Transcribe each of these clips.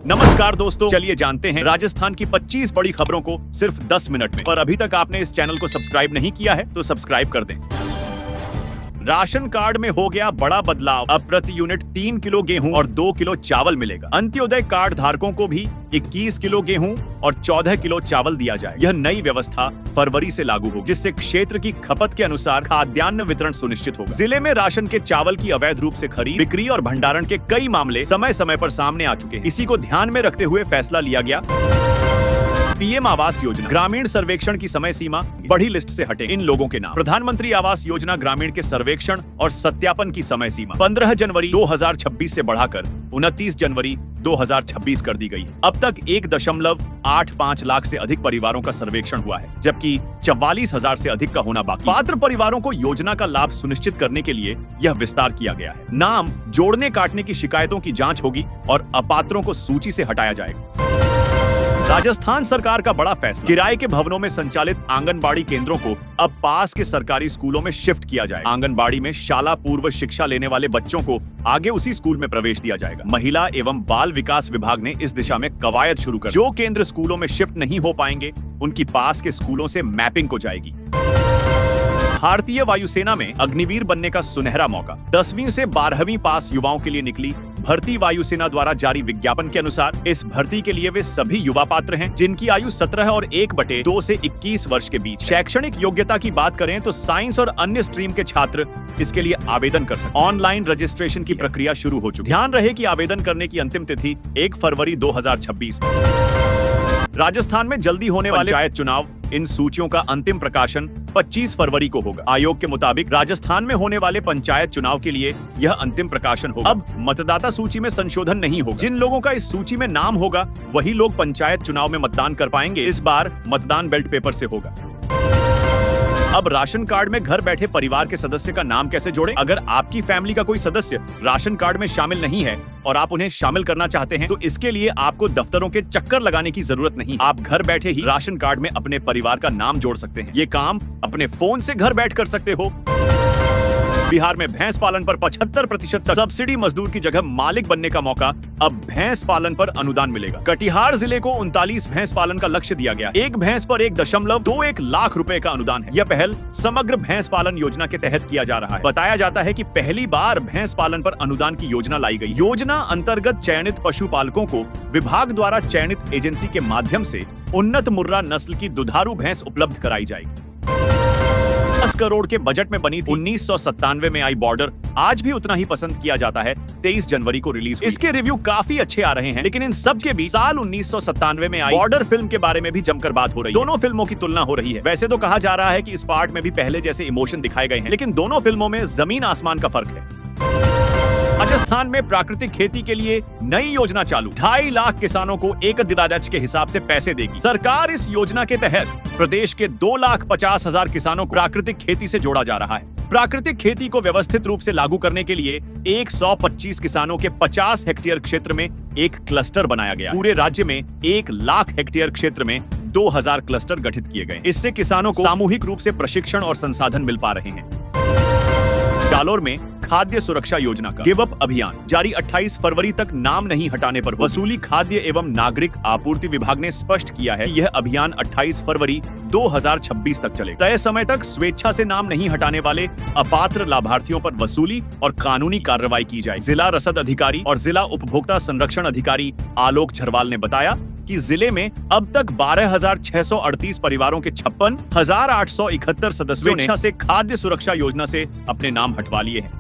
नमस्कार दोस्तों, चलिए जानते हैं राजस्थान की 25 बड़ी खबरों को सिर्फ 10 मिनट में। पर अभी तक आपने इस चैनल को सब्सक्राइब नहीं किया है तो सब्सक्राइब कर दें। राशन कार्ड में हो गया बड़ा बदलाव। अब प्रति यूनिट 3 किलो गेहूं और 2 किलो चावल मिलेगा। अंत्योदय कार्ड धारकों को भी 21 किलो गेहूं और 14 किलो चावल दिया जाए। यह नई व्यवस्था फरवरी से लागू होगी, जिससे क्षेत्र की खपत के अनुसार खाद्यान्न वितरण सुनिश्चित होगा। जिले में राशन के चावल की अवैध रूप से खरीद, बिक्री और भंडारण के कई मामले समय समय पर सामने आ चुके हैं। इसी को ध्यान में रखते हुए फैसला लिया गया। पीएम आवास योजना ग्रामीण सर्वेक्षण की समय सीमा बड़ी लिस्ट से हटे इन लोगों के नाम। प्रधानमंत्री आवास योजना ग्रामीण के सर्वेक्षण और सत्यापन की समय सीमा 15 जनवरी 2026 से बढ़ाकर 29 जनवरी 2026 कर दी गई है। अब तक 1.85 लाख से अधिक परिवारों का सर्वेक्षण हुआ है, जबकि 44,000 से अधिक का होना बाकी। पात्र परिवारों को योजना का लाभ सुनिश्चित करने के लिए यह विस्तार किया गया है। नाम जोड़ने काटने की शिकायतों की जांच होगी और अपात्रों को सूची से हटाया जाएगा। राजस्थान सरकार का बड़ा फैसला, किराए के भवनों में संचालित आंगनबाड़ी केंद्रों को अब पास के सरकारी स्कूलों में शिफ्ट किया जाएगा। आंगनबाड़ी में शाला पूर्व शिक्षा लेने वाले बच्चों को आगे उसी स्कूल में प्रवेश दिया जाएगा। महिला एवं बाल विकास विभाग ने इस दिशा में कवायद शुरू कर जो केंद्र स्कूलों में शिफ्ट नहीं हो पाएंगे, उनकी पास के स्कूलों से मैपिंग को जाएगी। भारतीय वायुसेना में अग्निवीर बनने का सुनहरा मौका। 10वीं से 12वीं पास युवाओं के लिए निकली भर्ती वायुसेना द्वारा जारी विज्ञापन के अनुसार इस भर्ती के लिए वे सभी युवा पात्र हैं जिनकी आयु 17 और 1/2 से 21 वर्ष के बीच। शैक्षणिक योग्यता की बात करें तो साइंस और अन्य स्ट्रीम के छात्र इसके लिए आवेदन कर सकते। ऑनलाइन रजिस्ट्रेशन की प्रक्रिया शुरू हो चुकी। ध्यान रहे कि आवेदन करने की अंतिम तिथि 1 फरवरी 2026। राजस्थान में जल्दी होने वाले पंचायत चुनाव, इन सूचियों का अंतिम प्रकाशन 25 फरवरी को होगा। आयोग के मुताबिक राजस्थान में होने वाले पंचायत चुनाव के लिए यह अंतिम प्रकाशन होगा। अब मतदाता सूची में संशोधन नहीं होगा। जिन लोगों का इस सूची में नाम होगा वही लोग पंचायत चुनाव में मतदान कर पाएंगे। इस बार मतदान बैलेट पेपर से होगा। अब राशन कार्ड में घर बैठे परिवार के सदस्य का नाम कैसे जोड़ें? अगर आपकी फैमिली का कोई सदस्य राशन कार्ड में शामिल नहीं है और आप उन्हें शामिल करना चाहते हैं तो इसके लिए आपको दफ्तरों के चक्कर लगाने की जरूरत नहीं। आप घर बैठे ही राशन कार्ड में अपने परिवार का नाम जोड़ सकते हैं। ये काम अपने फोन से घर बैठ कर सकते हो। बिहार में भैंस पालन पर 75% तक सब्सिडी, मजदूर की जगह मालिक बनने का मौका। अब भैंस पालन पर अनुदान मिलेगा। कटिहार जिले को 39 भैंस पालन का लक्ष्य दिया गया। एक भैंस पर 1.21 लाख रुपए का अनुदान है। यह पहल समग्र भैंस पालन योजना के तहत किया जा रहा है। बताया जाता है कि पहली बार भैंस पालन पर अनुदान की योजना लाई गई। योजना अंतर्गत चयनित पशुपालकों को विभाग द्वारा चयनित एजेंसी के माध्यम से उन्नत मुर्रा नस्ल की दुधारू भैंस उपलब्ध कराई जाएगी। 10 करोड़ के बजट में बनी थी 1997 में आई बॉर्डर आज भी उतना ही पसंद किया जाता है। 23 जनवरी को रिलीज। इसके रिव्यू काफी अच्छे आ रहे हैं, लेकिन इन सब के बीच साल 1997 में आई बॉर्डर फिल्म के बारे में भी जमकर बात हो रही है। दोनों फिल्मों की तुलना हो रही है। वैसे तो कहा जा रहा है कि इस पार्ट में भी पहले जैसे इमोशन दिखाए गए हैं, लेकिन दोनों फिल्मों में जमीन आसमान का फर्क है। राजस्थान में प्राकृतिक खेती के लिए नई योजना चालू। 2.5 लाख किसानों को एक दिनादर्ज के हिसाब से पैसे देगी सरकार। इस योजना के तहत प्रदेश के 2,50,000 किसानों को प्राकृतिक खेती से जोड़ा जा रहा है। प्राकृतिक खेती को व्यवस्थित रूप से लागू करने के लिए 125 किसानों के 50 हेक्टेयर क्षेत्र में एक क्लस्टर बनाया गया। पूरे राज्य में 1 लाख हेक्टेयर क्षेत्र में 2000 क्लस्टर गठित किए गए। इससे किसानों को सामूहिक रूप से प्रशिक्षण और संसाधन मिल पा रहे हैं। जालोर में खाद्य सुरक्षा योजना का गिव अप अभियान जारी। 28 फरवरी तक नाम नहीं हटाने पर वसूली। खाद्य एवं नागरिक आपूर्ति विभाग ने स्पष्ट किया है यह अभियान 28 फरवरी 2026 तक चलेगा। तय समय तक स्वेच्छा से नाम नहीं हटाने वाले अपात्र लाभार्थियों पर वसूली और कानूनी कार्रवाई की जाए। जिला रसद अधिकारी और जिला उपभोक्ता संरक्षण अधिकारी आलोक झरवाल ने बताया कि जिले में अब तक 12,638 परिवारों के 56,871 सदस्यों ने स्वेच्छा से खाद्य सुरक्षा योजना से अपने नाम हटवा लिए हैं।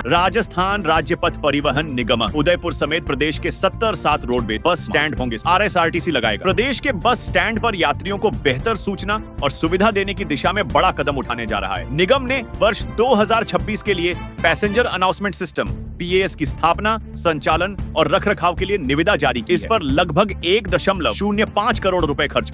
राजस्थान राज्य पथ परिवहन निगम उदयपुर समेत प्रदेश के 77 रोडवेज बस स्टैंड होंगे। RSRTC लगाएगा। प्रदेश के बस स्टैंड पर यात्रियों को बेहतर सूचना और सुविधा देने की दिशा में बड़ा कदम उठाने जा रहा है। निगम ने वर्ष 2026 के लिए पैसेंजर अनाउंसमेंट सिस्टम PAS की स्थापना, संचालन और रखरखाव के लिए निविदा जारी की। इस पर लगभग 1.05 करोड़ रुपए खर्च।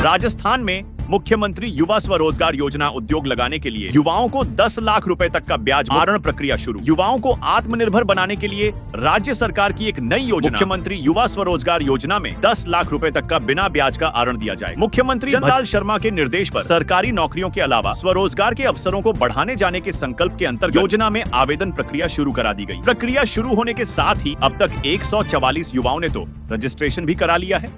राजस्थान में मुख्यमंत्री युवा स्वरोजगार योजना उद्योग लगाने के लिए युवाओं को 10 लाख रुपए तक का ब्याज मारण प्रक्रिया शुरू। युवाओं को आत्मनिर्भर बनाने के लिए राज्य सरकार की एक नई योजना मुख्यमंत्री युवा स्वरोजगार योजना में 10 लाख रुपए तक का बिना ब्याज का आरण दिया जाए। मुख्यमंत्री जनलाल शर्मा के निर्देश पर सरकारी नौकरियों के अलावा स्वरोजगार के अवसरों को बढ़ाने जाने के संकल्प के अंतर्गत योजना में आवेदन प्रक्रिया शुरू करा दी गई। प्रक्रिया शुरू होने के साथ ही अब तक 144 युवाओं ने तो रजिस्ट्रेशन भी करा लिया है।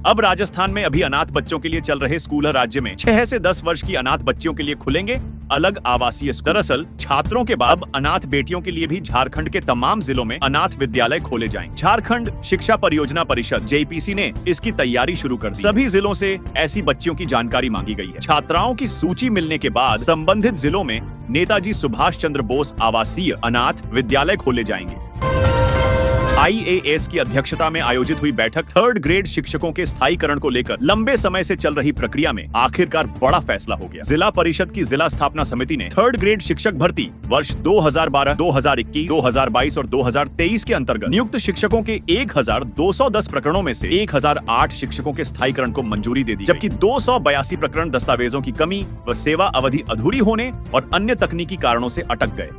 अब राजस्थान में अभी अनाथ बच्चों के लिए चल रहे स्कूल राज्य में 6 से 10 वर्ष की अनाथ बच्चियों के लिए खुलेंगे अलग आवासीय स्कूल। दरअसल छात्रों के बाद अनाथ बेटियों के लिए भी झारखंड के तमाम जिलों में अनाथ विद्यालय खोले जाएंगे। झारखंड शिक्षा परियोजना परिषद JPC ने इसकी तैयारी शुरू कर दी। सभी जिलों से ऐसी बच्चियों की जानकारी मांगी गई है। छात्राओं की सूची मिलने के बाद संबंधित जिलों में नेताजी सुभाष चंद्र बोस आवासीय अनाथ विद्यालय खोले जाएंगे। IAS की अध्यक्षता में आयोजित हुई बैठक 3rd ग्रेड शिक्षकों के स्थायीकरण को लेकर लंबे समय से चल रही प्रक्रिया में आखिरकार बड़ा फैसला हो गया। जिला परिषद की जिला स्थापना समिति ने 3rd ग्रेड शिक्षक भर्ती वर्ष 2012, 2021, 2022 और 2023 के अंतर्गत नियुक्त शिक्षकों के 1210 प्रकरणों में से 1008 शिक्षकों के स्थायीकरण को मंजूरी दे दी, जबकि 282 प्रकरण दस्तावेजों की कमी व सेवा अवधि अधूरी होने और अन्य तकनीकी कारणों से अटक गए।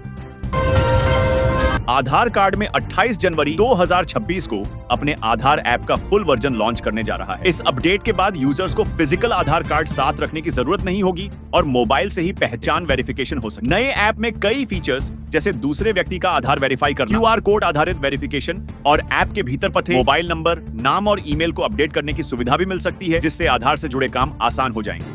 आधार कार्ड में 28 जनवरी 2026 को अपने आधार ऐप का फुल वर्जन लॉन्च करने जा रहा है। इस अपडेट के बाद यूजर्स को फिजिकल आधार कार्ड साथ रखने की जरूरत नहीं होगी और मोबाइल से ही पहचान वेरिफिकेशन हो सके। नए ऐप में कई फीचर्स जैसे दूसरे व्यक्ति का आधार वेरीफाई करना, QR कोड आधारित वेरिफिकेशन और ऐप के भीतर पते, मोबाइल नंबर, नाम और ईमेल को अपडेट करने की सुविधा भी मिल सकती है, जिससे आधार से जुड़े काम आसान हो जाएंगे।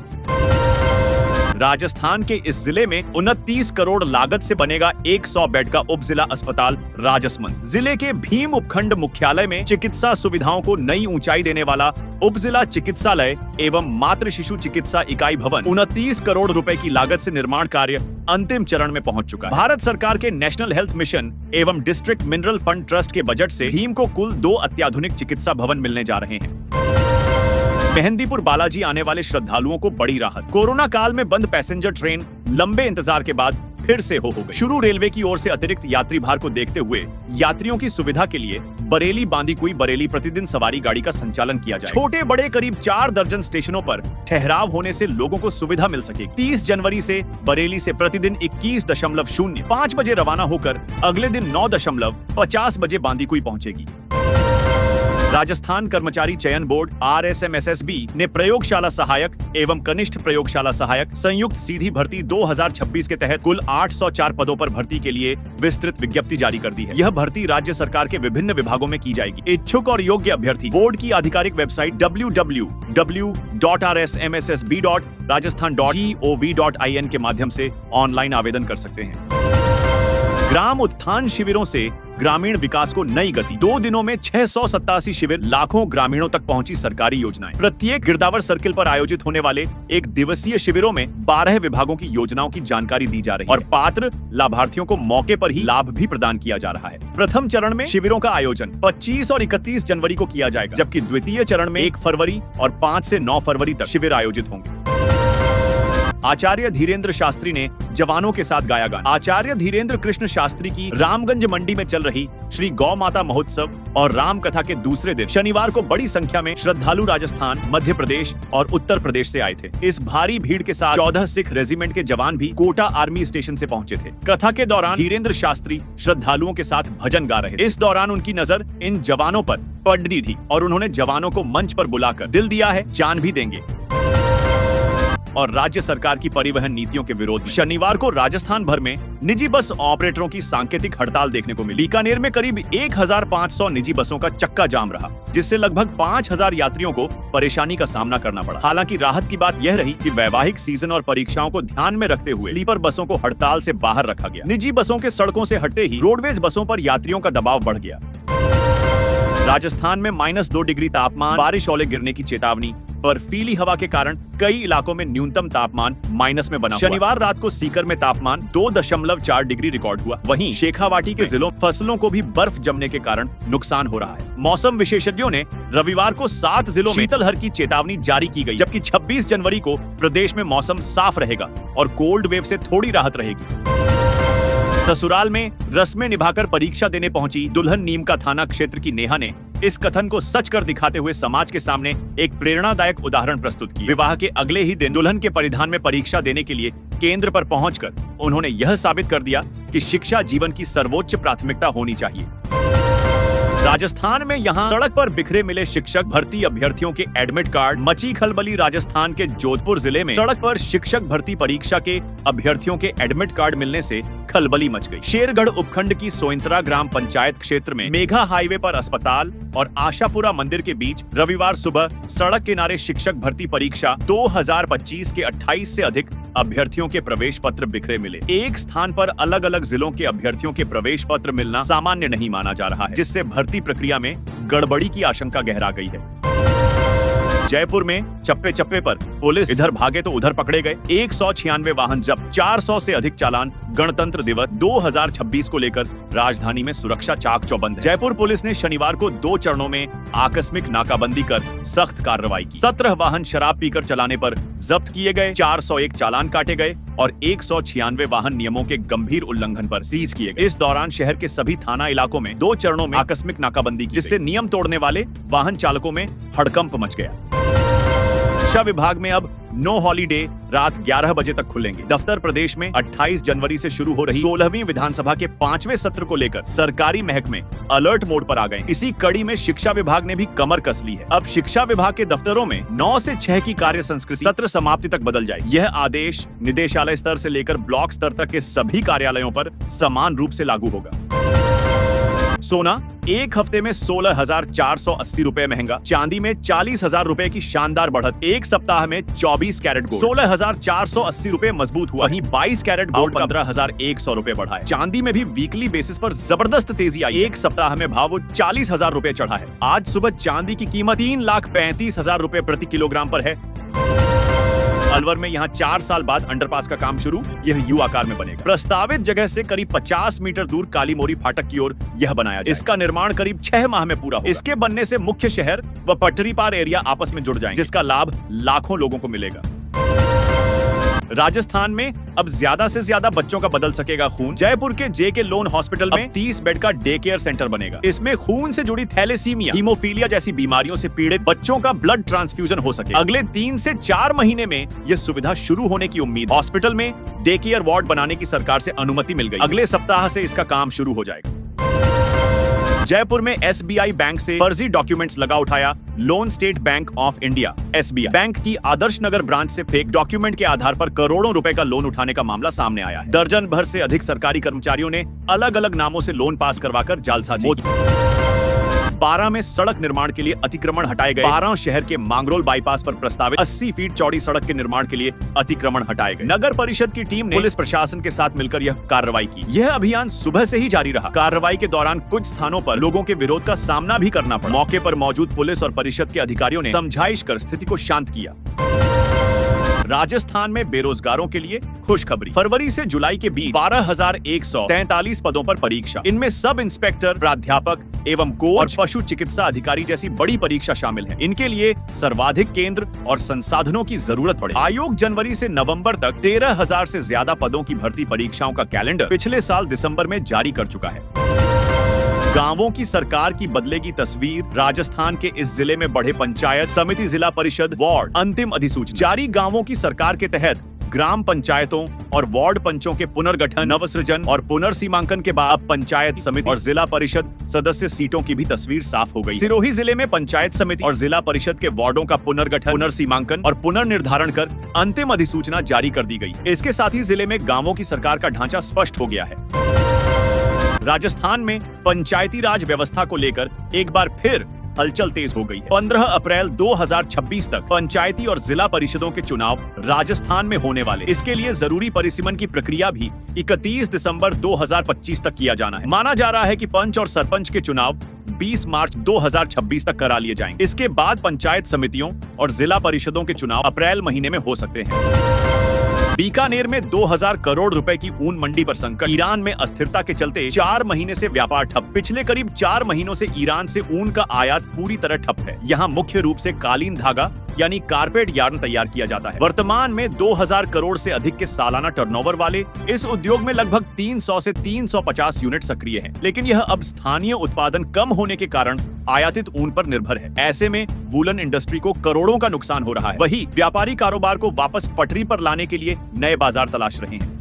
राजस्थान के इस जिले में 29 करोड़ लागत से बनेगा 100 बेड का उप जिला अस्पताल राजसमंद। जिले के भीम उपखंड मुख्यालय में चिकित्सा सुविधाओं को नई ऊंचाई देने वाला उप जिला चिकित्सालय एवं मातृ शिशु चिकित्सा इकाई भवन 29 करोड़ रुपए की लागत से निर्माण कार्य अंतिम चरण में पहुंच चुका है। भारत सरकार के नेशनल हेल्थ मिशन एवं डिस्ट्रिक्ट मिनरल फंड ट्रस्ट के बजट से भीम को कुल 2 अत्याधुनिक चिकित्सा भवन मिलने जा रहे हैं। मेहंदीपुर बालाजी आने वाले श्रद्धालुओं को बड़ी राहत। कोरोना काल में बंद पैसेंजर ट्रेन लंबे इंतजार के बाद फिर से हो गई शुरू। रेलवे की ओर से अतिरिक्त यात्री भार को देखते हुए यात्रियों की सुविधा के लिए बरेली बांदीकुई बरेली प्रतिदिन सवारी गाड़ी का संचालन किया जाए। छोटे बड़े करीब 4 दर्जन स्टेशनों पर ठहराव होने से लोगों को सुविधा मिल सकेगी। 30 जनवरी से बरेली से प्रतिदिन 21.05 बजे रवाना होकर अगले दिन 9.50 बजे बांदीकुई पहुंचेगी। राजस्थान कर्मचारी चयन बोर्ड RSMSSB ने प्रयोगशाला सहायक एवं कनिष्ठ प्रयोगशाला सहायक संयुक्त सीधी भर्ती 2026 के तहत कुल 804 पदों पर भर्ती के लिए विस्तृत विज्ञप्ति जारी कर दी है। यह भर्ती राज्य सरकार के विभिन्न विभागों में की जाएगी। इच्छुक और योग्य अभ्यर्थी बोर्ड की आधिकारिक वेबसाइट www.rsmssb.rajasthan.gov.in के माध्यम से ऑनलाइन आवेदन कर सकते हैं। ग्राम उत्थान शिविरों से ग्रामीण विकास को नई गति। 2 दिनों में 687 शिविर, लाखों ग्रामीणों तक पहुंची सरकारी योजनाएं। प्रत्येक गिरदावर सर्किल पर आयोजित होने वाले एक दिवसीय शिविरों में 12 विभागों की योजनाओं की जानकारी दी जा रही है और पात्र लाभार्थियों को मौके पर ही लाभ भी प्रदान किया जा रहा है। प्रथम चरण में शिविरों का आयोजन 25 और 31 जनवरी को किया जाएगा, जबकि द्वितीय चरण में 1 फरवरी और 5 से 9 फरवरी तक शिविर आयोजित होंगे। आचार्य धीरेन्द्र शास्त्री ने जवानों के साथ गाया गाना। आचार्य धीरेन्द्र कृष्ण शास्त्री की रामगंज मंडी में चल रही श्री गौ माता महोत्सव और राम कथा के दूसरे दिन शनिवार को बड़ी संख्या में श्रद्धालु राजस्थान, मध्य प्रदेश और उत्तर प्रदेश से आए थे। इस भारी भीड़ के साथ 14 सिख रेजिमेंट के जवान भी कोटा आर्मी स्टेशन से पहुंचे थे। कथा के दौरान धीरेन्द्र शास्त्री श्रद्धालुओं के साथ भजन गा रहे थे। इस दौरान उनकी नजर इन जवानों पर पड़ी थी और उन्होंने जवानों को मंच पर बुलाकर दिल दिया है, जान भी देंगे और राज्य सरकार की परिवहन नीतियों के विरोध में शनिवार को राजस्थान भर में निजी बस ऑपरेटरों की सांकेतिक हड़ताल देखने को मिली। बीकानेर में करीब 1500 निजी बसों का चक्का जाम रहा, जिससे लगभग 5000 यात्रियों को परेशानी का सामना करना पड़ा। हालांकि राहत की बात यह रही कि वैवाहिक सीजन और परीक्षाओं को ध्यान में रखते हुए स्लीपर बसों को हड़ताल से बाहर रखा गया। निजी बसों के सड़कों से हटते ही रोडवेज बसों पर यात्रियों का दबाव बढ़ गया। राजस्थान में -2 डिग्री तापमान, बारिश ओले गिरने की चेतावनी, बर्फीली हवा के कारण कई इलाकों में न्यूनतम तापमान माइनस में बना। शनिवार रात को सीकर में तापमान 2.4 डिग्री रिकॉर्ड हुआ। वहीं शेखावाटी के जिलों फसलों को भी बर्फ जमने के कारण नुकसान हो रहा है। मौसम विशेषज्ञों ने रविवार को 7 जिलों में शीतलहर की चेतावनी जारी की गई, जबकि 26 जनवरी को प्रदेश में मौसम साफ रहेगा और कोल्ड वेव से थोड़ी राहत रहेगी। ससुराल में रस्में निभाकर परीक्षा देने पहुंची दुल्हन नीमका थाना क्षेत्र की नेहा ने इस कथन को सच कर दिखाते हुए समाज के सामने एक प्रेरणादायक उदाहरण प्रस्तुत किया। विवाह के अगले ही दिन दुल्हन के परिधान में परीक्षा देने के लिए केंद्र पर पहुंचकर उन्होंने यह साबित कर दिया कि शिक्षा जीवन की सर्वोच्च प्राथमिकता होनी चाहिए। राजस्थान में यहां सड़क पर बिखरे मिले शिक्षक भर्ती अभ्यर्थियों के एडमिट कार्ड। मची खलबली। राजस्थान के जोधपुर जिले में सड़क पर शिक्षक भर्ती परीक्षा के अभ्यर्थियों के एडमिट कार्ड मिलने से खलबली मच गई। शेरगढ़ उपखंड की सोइंत्रा ग्राम पंचायत क्षेत्र में मेघा हाईवे पर अस्पताल और आशापुरा मंदिर के बीच रविवार सुबह सड़क किनारे शिक्षक भर्ती परीक्षा 2025 के 28 से अधिक अभ्यर्थियों के प्रवेश पत्र बिखरे मिले। एक स्थान पर अलग अलग जिलों के अभ्यर्थियों के प्रवेश पत्र मिलना सामान्य नहीं माना जा रहा है, जिससे भर्ती प्रक्रिया में गड़बड़ी की आशंका गहरा गई है। जयपुर में चप्पे चप्पे पर पुलिस, इधर भागे तो उधर पकड़े गए। 196 वाहन जब्त, 400 से अधिक चालान। गणतंत्र दिवस 2026 को लेकर राजधानी में सुरक्षा चाक चौबंद है। जयपुर पुलिस ने शनिवार को 2 चरणों में आकस्मिक नाकाबंदी कर सख्त कार्रवाई की। 17 वाहन शराब पीकर चलाने पर जब्त किए गए, 401 चालान काटे गए और 196 वाहन नियमों के गंभीर उल्लंघन पर सीज किए गए। इस दौरान शहर के सभी थाना इलाकों में 2 चरणों में आकस्मिक नाकाबंदी की, जिससे नियम तोड़ने वाले वाहन चालकों में हड़कंप मच गया। शिक्षा विभाग में अब नो हॉलीडे रात 11 बजे तक खुलेंगे। दफ्तर प्रदेश में 28 जनवरी से शुरू हो रही 16वीं विधानसभा के 5वें सत्र को लेकर सरकारी महकमे अलर्ट मोड पर आ गए। इसी कड़ी में शिक्षा विभाग ने भी कमर कस ली है। अब शिक्षा विभाग के दफ्तरों में 9 से 6 की कार्य संस्कृति सत्र समाप्ति तक बदल जाएगी। यह आदेश निदेशालय स्तर से लेकर ब्लॉक स्तर तक के सभी कार्यालयों पर समान रूप से लागू होगा। सोना एक हफ्ते में 16,480 रुपए महंगा। चांदी में 40,000 रुपए की शानदार बढ़त। एक सप्ताह में 24 कैरेट गोल्ड 16,480 रुपए मजबूत हुआ। वहीं 22 कैरेट गोल्ड 15,100 रुपए बढ़ा है। चांदी में भी वीकली बेसिस पर जबरदस्त तेजी आई। एक सप्ताह में भाव 40,000 रुपए चढ़ा है। आज सुबह चांदी की कीमत 3,35,000 रुपए प्रति किलोग्राम पर है। अलवर में यहां 4 साल बाद अंडरपास का काम शुरू। यह यू आकार में बनेगा। प्रस्तावित जगह से करीब 50 मीटर दूर काली मोरी फाटक की ओर यह बनाया जाएगा। इसका निर्माण करीब 6 माह में पूरा होगा। इसके बनने से मुख्य शहर व पटरी पार एरिया आपस में जुड़ जाएंगे, जिसका लाभ लाखों लोगों को मिलेगा। राजस्थान में अब ज्यादा से ज्यादा बच्चों का बदल सकेगा खून। जयपुर के जेके लोन हॉस्पिटल में 30 बेड का डे केयर सेंटर बनेगा। इसमें खून से जुड़ी थैलेसीमिया, हीमोफीलिया जैसी बीमारियों से पीड़ित बच्चों का ब्लड ट्रांसफ्यूजन हो सके। अगले 3 से 4 महीने में यह सुविधा शुरू होने की उम्मीद। हॉस्पिटल में डे केयर वार्ड बनाने की सरकार से अनुमति मिल गई। अगले सप्ताह से इसका काम शुरू हो जाएगा। जयपुर में एसबीआई बैंक से फर्जी डॉक्यूमेंट्स लगा उठाया loan state bank of India SBI. Bank की आदर्श नगर ब्रांच से फेक डॉक्यूमेंट के आधार पर करोड़ों रुपए का लोन उठाने का मामला सामने आया है। दर्जन भर से अधिक सरकारी कर्मचारियों ने अलग अलग नामों से लोन पास करवाकर जालसाजी। 12 में सड़क निर्माण के लिए अतिक्रमण हटाए गए। 12 शहर के मांगरोल बाईपास पर प्रस्तावित 80 फीट चौड़ी सड़क के निर्माण के लिए अतिक्रमण हटाए गए। नगर परिषद की टीम ने पुलिस प्रशासन के साथ मिलकर यह कार्रवाई की। यह अभियान सुबह से ही जारी रहा। कार्रवाई के दौरान कुछ स्थानों पर लोगों के विरोध का सामना भी करना पड़ा। मौके पर मौजूद पुलिस और परिषद के अधिकारियों ने समझाइश कर स्थिति को शांत किया। राजस्थान में बेरोजगारों के लिए खुशखबरी। फरवरी से जुलाई के बीच 12,143 पदों पर परीक्षा। इनमें सब इंस्पेक्टर, प्राध्यापक एवं कोच और पशु चिकित्सा अधिकारी जैसी बड़ी परीक्षा शामिल है। इनके लिए सर्वाधिक केंद्र और संसाधनों की जरूरत पड़े। आयोग जनवरी से नवंबर तक 13,000 से ज्यादा पदों की भर्ती परीक्षाओं का कैलेंडर पिछले साल दिसंबर में जारी कर चुका है। गांवों की सरकार की बदलेगी तस्वीर। राजस्थान के इस जिले में बढ़े पंचायत समिति, जिला परिषद, वार्ड। अंतिम अधिसूचना जारी। गांवों की सरकार के तहत ग्राम पंचायतों और वार्ड पंचों के पुनर्गठन, नवसृजन और पुनर्सीमांकन के बाद पंचायत समिति और जिला परिषद सदस्य सीटों की भी तस्वीर साफ हो गई। सिरोही जिले में पंचायत समिति और जिला परिषद के वार्डों का पुनर्गठन, पुनर्सीमांकन और पुनर्निर्धारण कर अंतिम अधिसूचना जारी कर दी गई। इसके साथ ही जिले में गांवों की सरकार का ढांचा स्पष्ट हो गया है। राजस्थान में पंचायती राज व्यवस्था को लेकर एक बार फिर हलचल तेज हो गई है। 15 अप्रैल 2026 तक पंचायती और जिला परिषदों के चुनाव राजस्थान में होने वाले। इसके लिए जरूरी परिसीमन की प्रक्रिया भी 31 दिसंबर 2025 तक किया जाना है। माना जा रहा है कि पंच और सरपंच के चुनाव 20 मार्च 2026 तक करा लिए जाएंगे। इसके बाद पंचायत समितियों और जिला परिषदों के चुनाव अप्रैल महीने में हो सकते हैं। बीकानेर में 2000 करोड़ रुपए की ऊन मंडी पर संकट। ईरान में अस्थिरता के चलते 4 महीने से व्यापार ठप। पिछले करीब 4 महीनों से ईरान से ऊन का आयात पूरी तरह ठप है। यहाँ मुख्य रूप से कालीन धागा यानी कारपेट यार्न तैयार किया जाता है। वर्तमान में 2000 करोड़ से अधिक के सालाना टर्नओवर वाले इस उद्योग में लगभग 300 से 350 यूनिट सक्रिय हैं। लेकिन यह अब स्थानीय उत्पादन कम होने के कारण आयातित ऊन पर निर्भर है। ऐसे में वूलन इंडस्ट्री को करोड़ों का नुकसान हो रहा है। वही व्यापारी कारोबार को वापस पटरी पर लाने के लिए नए बाजार तलाश रहे हैं।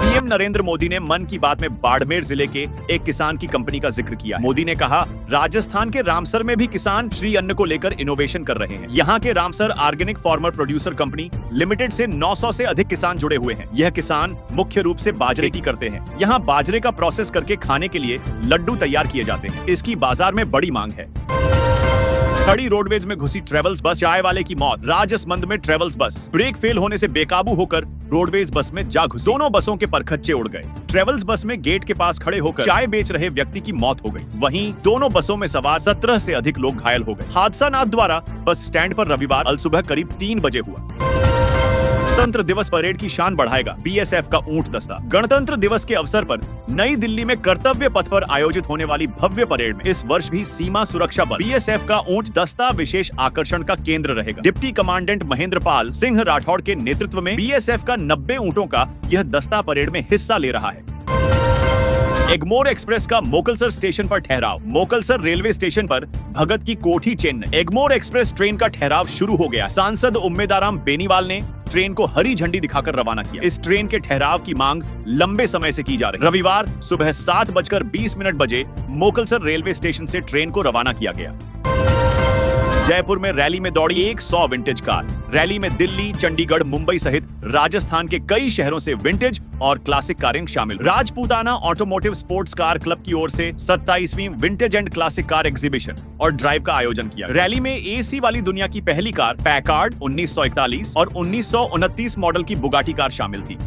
पीएम नरेंद्र मोदी ने मन की बात में बाड़मेर जिले के एक किसान की कंपनी का जिक्र किया। मोदी ने कहा, राजस्थान के रामसर में भी किसान श्री अन्न को लेकर इनोवेशन कर रहे हैं। यहाँ के Ramsar organic farmer producer company limited से 900 से अधिक किसान जुड़े हुए हैं। यह किसान मुख्य रूप से बाजरे की करते हैं। यहाँ बाजरे का प्रोसेस करके खाने के लिए लड्डू तैयार किए जाते हैं। इसकी बाजार में बड़ी मांग है। खड़ी रोडवेज में घुसी ट्रेवल्स बस, चाय वाले की मौत। राजसमंद में ट्रेवल्स बस ब्रेक फेल होने से बेकाबू होकर रोडवेज बस में जा घुसी। दोनों बसों के परखच्चे उड़ गए। ट्रेवल्स बस में गेट के पास खड़े होकर चाय बेच रहे व्यक्ति की मौत हो गई। वहीं दोनों बसों में सवार 17 से अधिक लोग घायल हो गए। हादसा नाथ द्वारा बस स्टैंड पर रविवार अलसुबह करीब 3 बजे हुआ। गणतंत्र दिवस परेड की शान बढ़ाएगा बीएसएफ का ऊंट दस्ता। गणतंत्र दिवस के अवसर पर नई दिल्ली में कर्तव्य पथ पर आयोजित होने वाली भव्य परेड में इस वर्ष भी सीमा सुरक्षा बल बीएसएफ का ऊंट दस्ता विशेष आकर्षण का केंद्र रहेगा। डिप्टी कमांडेंट महेंद्र पाल सिंह राठौड़ के नेतृत्व में बीएसएफ का 90 ऊंटों का यह दस्ता परेड में हिस्सा ले रहा है। एगमोर एक्सप्रेस का मोकलसर स्टेशन पर ठहराव। मोकलसर रेलवे स्टेशन पर भगत की कोठी चेन्नई एगमोर एक्सप्रेस ट्रेन का ठहराव शुरू हो गया। सांसद उम्मेदाराम बेनीवाल ने ट्रेन को हरी झंडी दिखाकर रवाना किया। इस ट्रेन के ठहराव की मांग लंबे समय से की जा रही। रविवार सुबह 7:20 बजे मोकलसर रेलवे स्टेशन से ट्रेन को रवाना किया गया। जयपुर में रैली में दौड़ी 100 विंटेज कार। रैली में दिल्ली, चंडीगढ़, मुंबई सहित राजस्थान के कई शहरों से विंटेज और क्लासिक कारें शामिल। Rajputana automotive sports car club की ओर से 27वीं vintage and classic car exhibition और ड्राइव का आयोजन किया। रैली में एसी वाली दुनिया की पहली कार पैकार्ड 1941 और 1929 मॉडल की बुगाटी कार शामिल थी।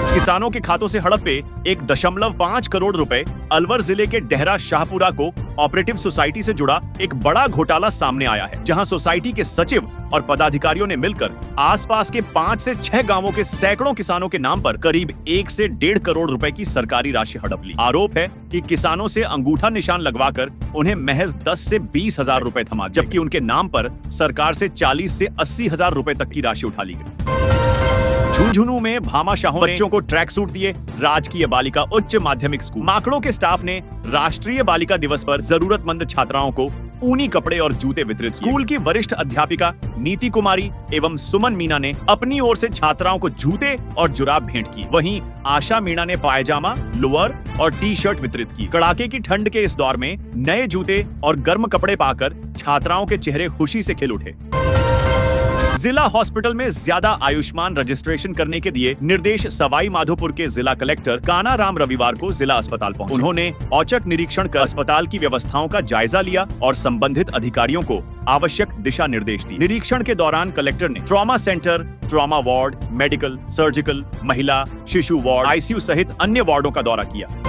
किसानों के खातों से हड़पे 1.5 करोड़ रुपए। अलवर जिले के Dehra Shahpura co operative society से जुड़ा एक बड़ा घोटाला सामने आया है, जहां सोसाइटी के सचिव और पदाधिकारियों ने मिलकर आसपास के 5 से 6 गांवों के सैकड़ों किसानों के नाम पर करीब 1 से 1.5 करोड़ रुपए की सरकारी राशि हड़प ली। आरोप है कि किसानों से अंगूठा निशान लगवाकर उन्हें महज 10 से 20 हजार रुपए थमा, जबकि उनके नाम पर सरकार से 40 से 80 हजार रुपए तक की राशि उठा ली गई। झुंझुनू में भामाशाहों ने बच्चों को ट्रैक सूट दिए। राजकीय बालिका उच्च माध्यमिक स्कूल माकड़ों के स्टाफ ने राष्ट्रीय बालिका दिवस पर जरूरतमंद छात्राओं को ऊनी कपड़े और जूते वितरित। स्कूल की वरिष्ठ अध्यापिका नीति कुमारी एवं सुमन मीना ने अपनी ओर से छात्राओं को जूते और जुराब भेंट की। वहीं आशा मीणा ने पायजामा, लोअर और टी शर्ट वितरित की। कड़ाके की ठंड के इस दौर में नए जूते और गर्म कपड़े पाकर छात्राओं के चेहरे खुशी से खिल उठे। जिला हॉस्पिटल में ज्यादा आयुष्मान रजिस्ट्रेशन करने के दिए निर्देश सवाई माधोपुर के जिला कलेक्टर काना राम रविवार को जिला अस्पताल पहुंचे। उन्होंने औचक निरीक्षण कर अस्पताल की व्यवस्थाओं का जायजा लिया और संबंधित अधिकारियों को आवश्यक दिशा निर्देश दिए। निरीक्षण के दौरान कलेक्टर ने trauma centre, trauma ward, medical, surgical, महिला शिशु वार्ड, आईसीयू सहित अन्य वार्डों का दौरा किया।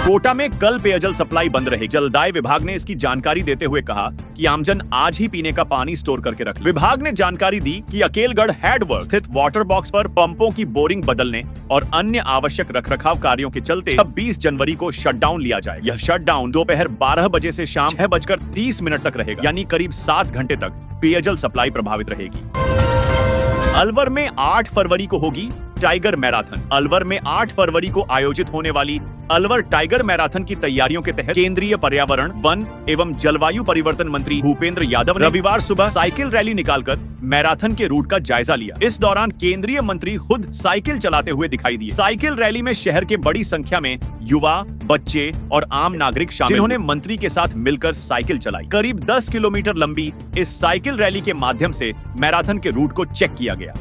कोटा में कल पेयजल सप्लाई बंद रहेगी। जलदाय विभाग ने इसकी जानकारी देते हुए कहा कि आमजन आज ही पीने का पानी स्टोर करके रखें। विभाग ने जानकारी दी कि अकेलगढ़ हेडवर्क स्थित वाटर बॉक्स पर पंपों की बोरिंग बदलने और अन्य आवश्यक रखरखाव कार्यों के चलते 26 जनवरी को शटडाउन लिया जाए। यह शटडाउन दोपहर 12 बजे से शाम 6:30 तक रहेगा, यानी करीब 7 घंटे तक पेयजल सप्लाई प्रभावित रहेगी। अलवर में 8 फरवरी को होगी टाइगर मैराथन। अलवर में 8 फरवरी को आयोजित होने वाली अलवर टाइगर मैराथन की तैयारियों के तहत केंद्रीय पर्यावरण, वन एवं जलवायु परिवर्तन मंत्री भूपेंद्र यादव ने रविवार सुबह साइकिल रैली निकालकर मैराथन के रूट का जायजा लिया। इस दौरान केंद्रीय मंत्री खुद साइकिल चलाते हुए दिखाई दिए। साइकिल रैली में शहर के बड़ी संख्या में युवा, बच्चे और आम नागरिक शामिल, जिन्होंने मंत्री के साथ मिलकर साइकिल चलाई। करीब 10 किलोमीटर लंबी इस साइकिल रैली के माध्यम से मैराथन के रूट को चेक किया गया।